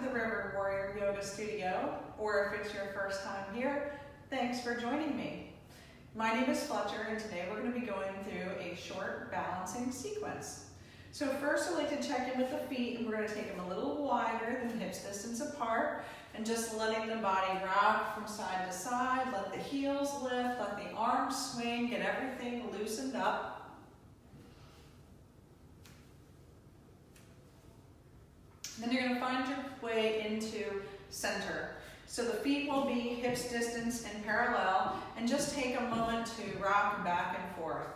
the River Warrior Yoga Studio, or if it's your first time here, thanks for joining me. My name is Fletcher, and today we're going to be going through a short balancing sequence. So first I'd like to check in with the feet, and we're going to take them a little wider than hips distance apart, and just letting the body rock from side to side. Let the heels lift, let the arms swing, get everything loosened up. Then you're going to find your way into center. So the feet will be hips distance and parallel, and just take a moment to rock back and forth.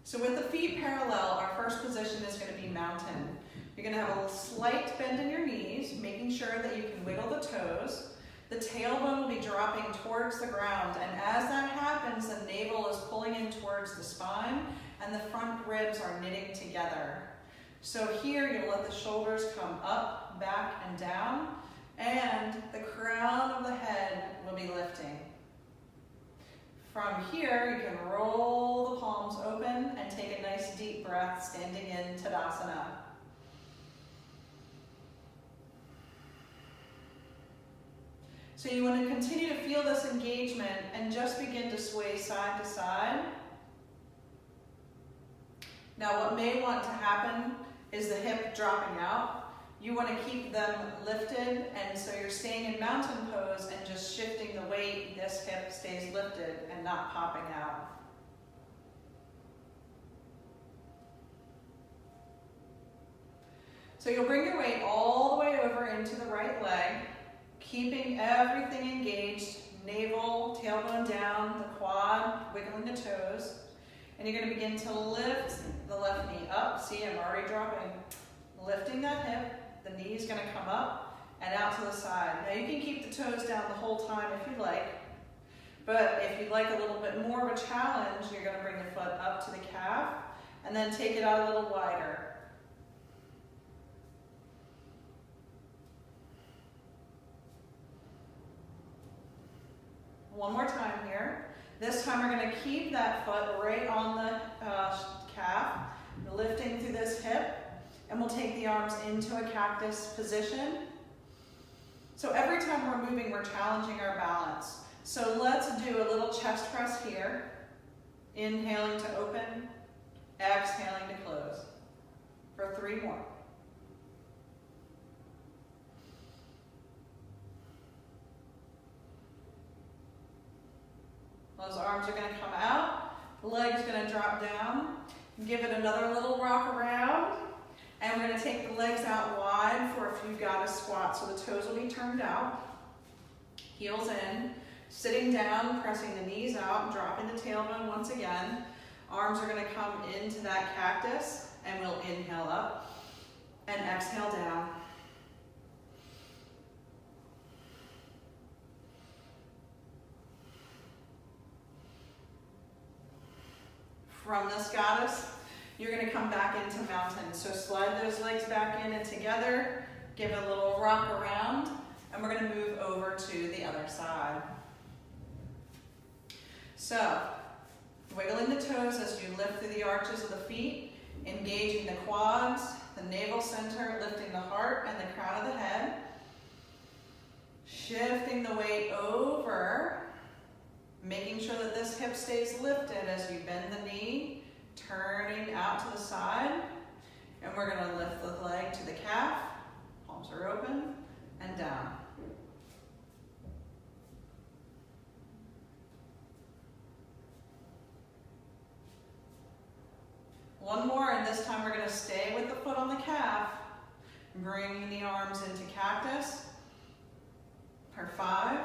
So with the feet parallel, our first position is going to be mountain. You're going to have a slight bend in your knees, making sure that you can wiggle the toes. The tailbone will be dropping towards the ground, and as that happens, the navel is pulling in towards the spine, and the front ribs are knitting together. So here, you'll let the shoulders come up, back, and down, and the crown of the head will be lifting. From here, you can roll the palms open and take a nice deep breath, standing in Tadasana. So you want to continue to feel this engagement and just begin to sway side to side. Now what may want to happen is the hip dropping out. You want to keep them lifted, and so you're staying in mountain pose and just shifting the weight. This hip stays lifted and not popping out. So you'll bring your weight all the way over into the right leg, keeping everything engaged, navel, tailbone down, the quad, wiggling the toes. And you're going to begin to lift the left knee up. See, I'm already dropping. Lifting that hip, the knee's going to come up and out to the side. Now you can keep the toes down the whole time if you like, but if you'd like a little bit more of a challenge, you're going to bring the foot up to the calf and then take it out a little wider. One more time here. This time we're going to keep that foot right on the calf, lifting through this hip, and we'll take the arms into a cactus position. So every time we're moving, we're challenging our balance. So let's do a little chest press here. Inhaling to open, exhaling to close. For 3 more. Those arms are going to come out, the leg's going to drop down, give it another little rock around, and we're going to take the legs out wide for a few goddess squats. So the toes will be turned out, heels in, sitting down, pressing the knees out, dropping the tailbone once again. Arms are going to come into that cactus, and we'll inhale up and exhale down. From this goddess, you're going to come back into mountain. So slide those legs back in and together, give it a little rock around, and we're going to move over to the other side. So, wiggling the toes as you lift through the arches of the feet, engaging the quads, the navel center, lifting the heart and the crown of the head, shifting the weight over, making sure that this hip stays lifted as you bend the knee, turning out to the side, and we're going to lift the leg to the calf, palms are open, and down. One more, and this time we're going to stay with the foot on the calf, bringing the arms into cactus for 5,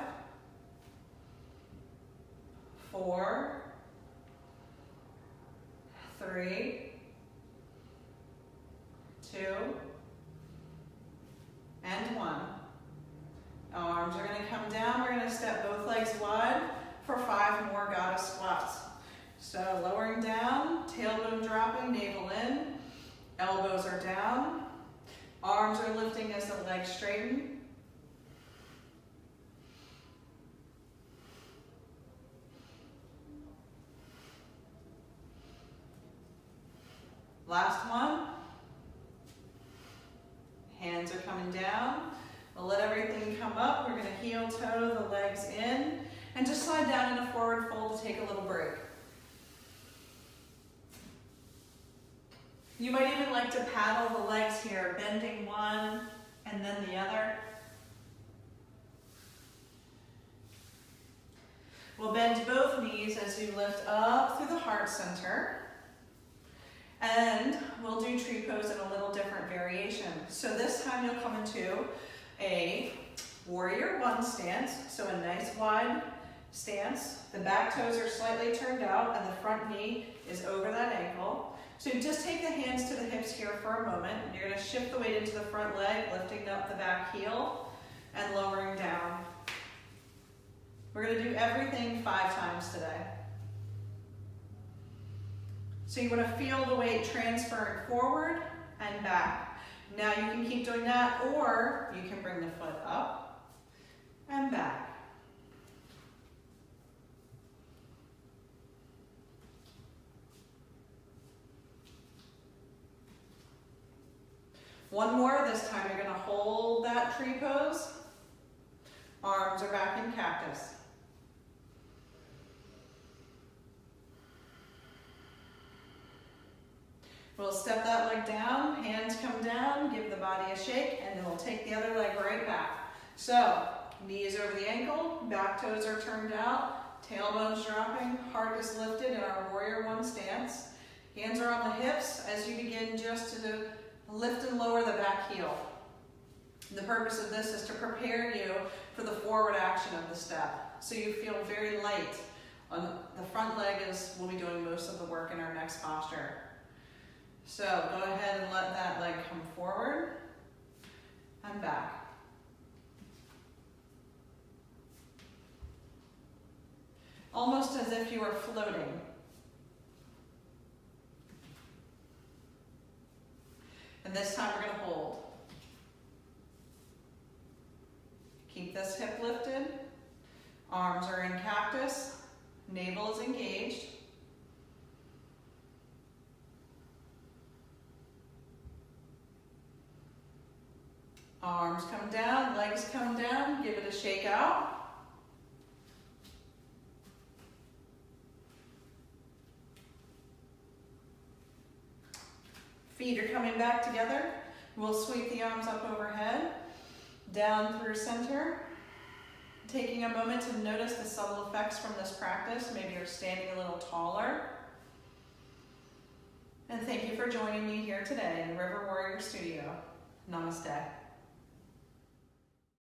4, 3, 2, and 1. Arms are going to come down. We're going to step both legs wide for 5 more goddess squats. So lowering down, tailbone dropping, navel in, elbows are down, arms are lifting as the legs straighten. Last one. Hands are coming down. We'll let everything come up. We're going to heel toe the legs in and just slide down in a forward fold to take a little break. You might even like to paddle the legs here, bending one and then the other. We'll bend both knees as you lift up through the heart center. And we'll do tree pose in a little different variation. So this time you'll come into a warrior one stance. So a nice wide stance. The back toes are slightly turned out and the front knee is over that ankle. So you just take the hands to the hips here for a moment. And you're going to shift the weight into the front leg, lifting up the back heel and lowering down. We're going to do everything 5 times today. So you want to feel the weight transferring forward and back. Now you can keep doing that, or you can bring the foot up and back. One more. This time you're going to hold that tree pose. Arms are back in cactus. We'll step that leg down, hands come down, give the body a shake, and then we'll take the other leg right back. So, knees over the ankle, back toes are turned out, tailbones dropping, heart is lifted in our warrior one stance. Hands are on the hips as you begin just to lift and lower the back heel. The purpose of this is to prepare you for the forward action of the step. So you feel very light. On the front leg we'll be doing most of the work in our next posture. So go ahead and let that leg come forward and back. Almost as if you were floating. And this time we're going to hold. Keep this hip lifted. Arms are in cactus. Navel is engaged. Arms come down, legs come down, give it a shake out. Feet are coming back together. We'll sweep the arms up overhead, down through center. Taking a moment to notice the subtle effects from this practice. Maybe you're standing a little taller. And thank you for joining me here today in River Warrior Studio. Namaste.